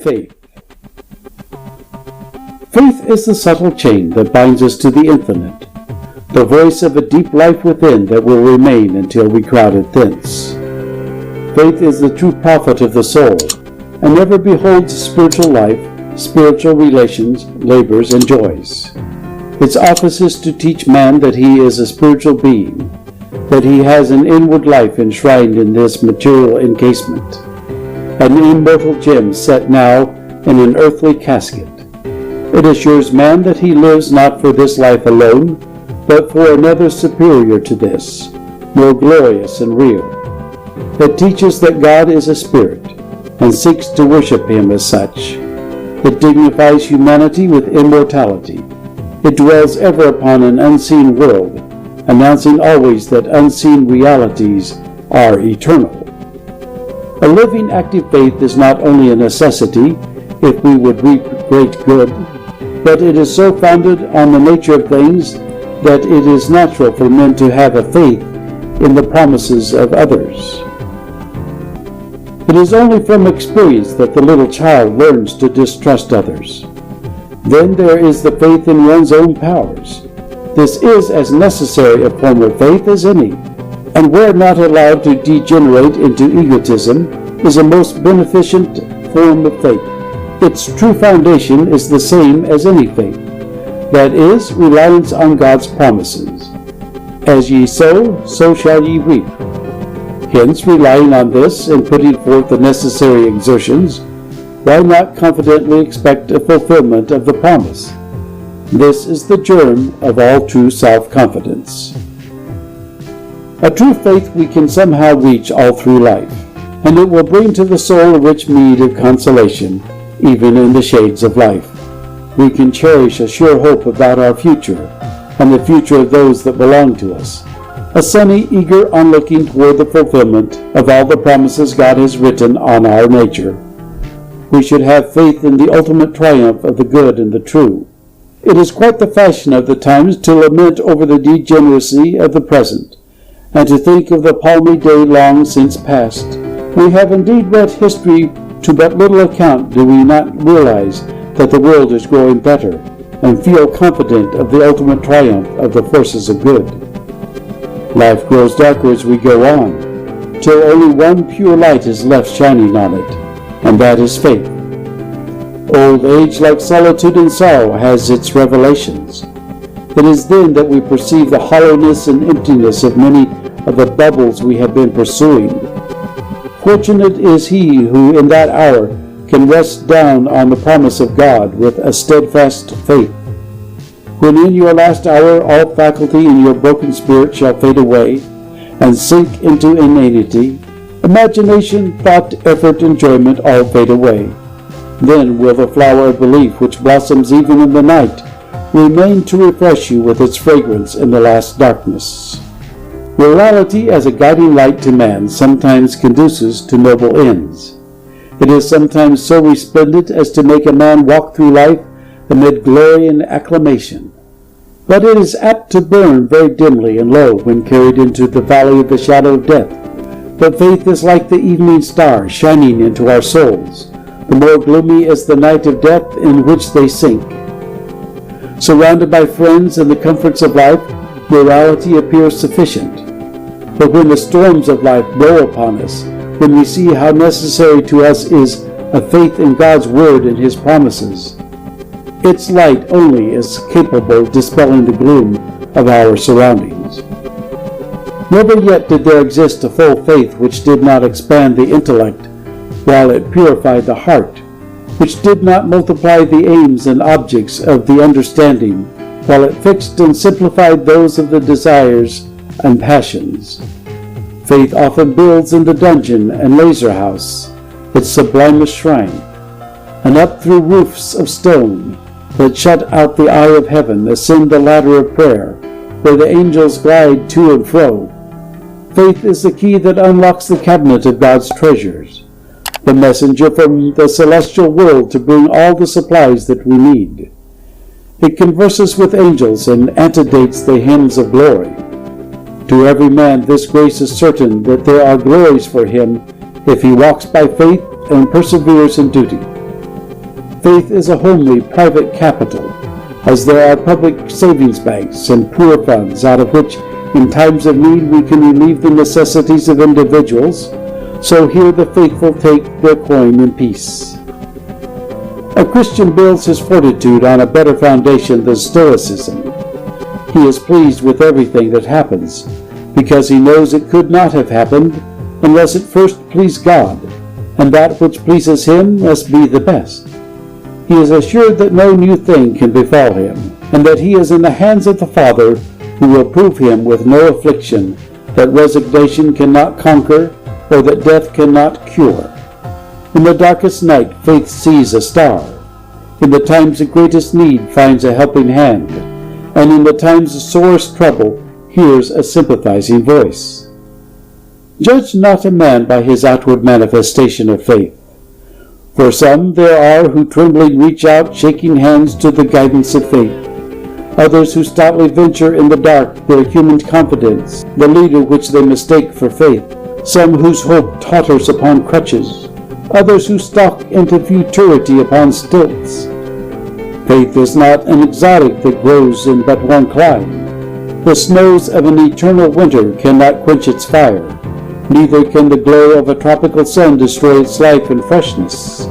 Faith. Faith is the subtle chain that binds us to the infinite, the voice of a deep life within that will remain until we crowd it thence. Faith is the true prophet of the soul, and never beholds spiritual life, spiritual relations, labors, and joys. Its office is to teach man that he is a spiritual being, that he has an inward life enshrined in this material encasement, an immortal gem set now in an earthly casket. It assures man that he lives not for this life alone, but for another superior to this, more glorious and real. It teaches that God is a spirit, and seeks to worship him as such. It dignifies humanity with immortality. It dwells ever upon an unseen world, announcing always that unseen realities are eternal. A living, active faith is not only a necessity if we would reap great good, but it is so founded on the nature of things that it is natural for men to have a faith in the promises of others. It is only from experience that the little child learns to distrust others. Then there is the faith in one's own powers. This is as necessary a form of faith as any, and where not allowed to degenerate into egotism, is a most beneficent form of faith. Its true foundation is the same as any faith, that is, reliance on God's promises. As ye sow, so shall ye reap. Hence, relying on this and putting forth the necessary exertions, why not confidently expect a fulfillment of the promise? This is the germ of all true self-confidence. A true faith we can somehow reach all through life, and it will bring to the soul a rich meed of consolation, even in the shades of life. We can cherish a sure hope about our future, and the future of those that belong to us, a sunny, eager onlooking toward the fulfillment of all the promises God has written on our nature. We should have faith in the ultimate triumph of the good and the true. It is quite the fashion of the times to lament over the degeneracy of the present, and to think of the palmy day long since past. We have indeed read history to but little account do we not realize that the world is growing better, and feel confident of the ultimate triumph of the forces of good. Life grows darker as we go on, till only one pure light is left shining on it, and that is faith. Old age, like solitude and sorrow, has its revelations. It is then that we perceive the hollowness and emptiness of many of the bubbles we have been pursuing. Fortunate is he who in that hour can rest down on the promise of God with a steadfast faith. When in your last hour all faculty in your broken spirit shall fade away and sink into inanity, imagination, thought, effort, enjoyment all fade away. Then will the flower of belief, which blossoms even in the night, remain to refresh you with its fragrance in the last darkness. Morality as a guiding light to man sometimes conduces to noble ends. It is sometimes so resplendent as to make a man walk through life amid glory and acclamation. But it is apt to burn very dimly and low when carried into the valley of the shadow of death. But faith is like the evening star shining into our souls. The more gloomy is the night of death in which they sink. Surrounded by friends and the comforts of life, morality appears sufficient. But when the storms of life blow upon us, when we see how necessary to us is a faith in God's word and his promises, its light only is capable of dispelling the gloom of our surroundings. Never yet did there exist a full faith which did not expand the intellect while it purified the heart, which did not multiply the aims and objects of the understanding while it fixed and simplified those of the desires and passions. Faith often builds in the dungeon and lazar house its sublimest shrine, and up through roofs of stone that shut out the eye of heaven ascend the ladder of prayer, where the angels glide to and fro. Faith is the key that unlocks the cabinet of God's treasures, the messenger from the celestial world to bring all the supplies that we need. It converses with angels and antedates the hymns of glory. To every man this grace is certain, that there are glories for him if he walks by faith and perseveres in duty. Faith is a homely private capital, as there are public savings banks and poor funds out of which in times of need we can relieve the necessities of individuals, so here the faithful take their coin in peace. A Christian builds his fortitude on a better foundation than Stoicism. He is pleased with everything that happens, because he knows it could not have happened unless it first pleased God, and that which pleases him must be the best. He is assured that no new thing can befall him, and that he is in the hands of the Father, who will prove him with no affliction that resignation cannot conquer or that death cannot cure. In the darkest night faith sees a star. In the times of greatest need finds a helping hand, and in the times of sorest trouble hears a sympathizing voice. Judge not a man by his outward manifestation of faith. For some there are who trembling reach out, shaking hands to the guidance of faith. Others who stoutly venture in the dark their human confidence, the leader which they mistake for faith. Some whose hope totters upon crutches. Others who stalk into futurity upon stilts. Faith is not an exotic that grows in but one clime. The snows of an eternal winter cannot quench its fire, neither can the glow of a tropical sun destroy its life and freshness.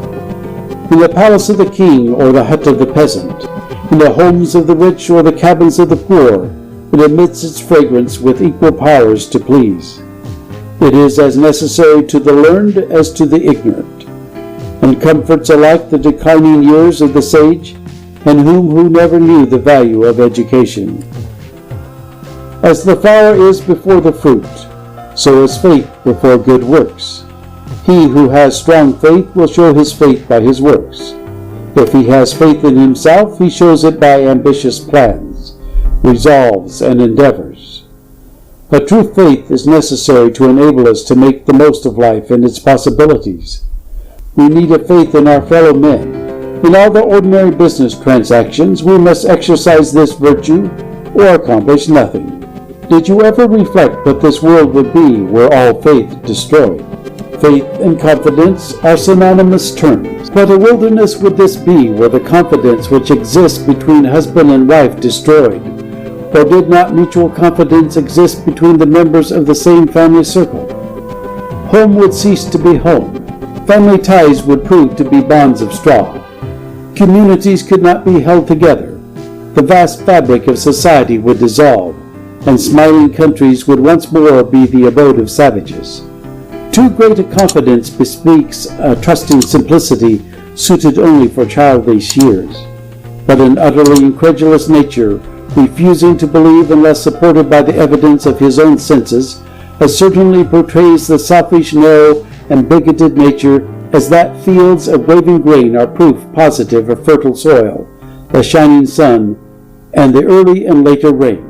In the palace of the king or the hut of the peasant, in the homes of the rich or the cabins of the poor, it emits its fragrance with equal powers to please. It is as necessary to the learned as to the ignorant, and comforts alike the declining years of the sage and who never knew the value of education. As the flower is before the fruit, so is faith before good works. He who has strong faith will show his faith by his works. If he has faith in himself, he shows it by ambitious plans, resolves, and endeavors. A true faith is necessary to enable us to make the most of life and its possibilities. We need a faith in our fellow men. In all the ordinary business transactions, we must exercise this virtue or accomplish nothing. Did you ever reflect what this world would be were all faith destroyed? Faith and confidence are synonymous terms. What a wilderness would this be were the confidence which exists between husband and wife destroyed? Or did not mutual confidence exist between the members of the same family circle? Home would cease to be home. Family ties would prove to be bonds of straw. Communities could not be held together. The vast fabric of society would dissolve, and smiling countries would once more be the abode of savages. Too great a confidence bespeaks a trusting simplicity suited only for childish years, but an utterly incredulous nature, refusing to believe unless supported by the evidence of his own senses, as certainly portrays the selfish, narrow, and bigoted nature as that fields of waving grain are proof positive of fertile soil, the shining sun, and the early and later rain.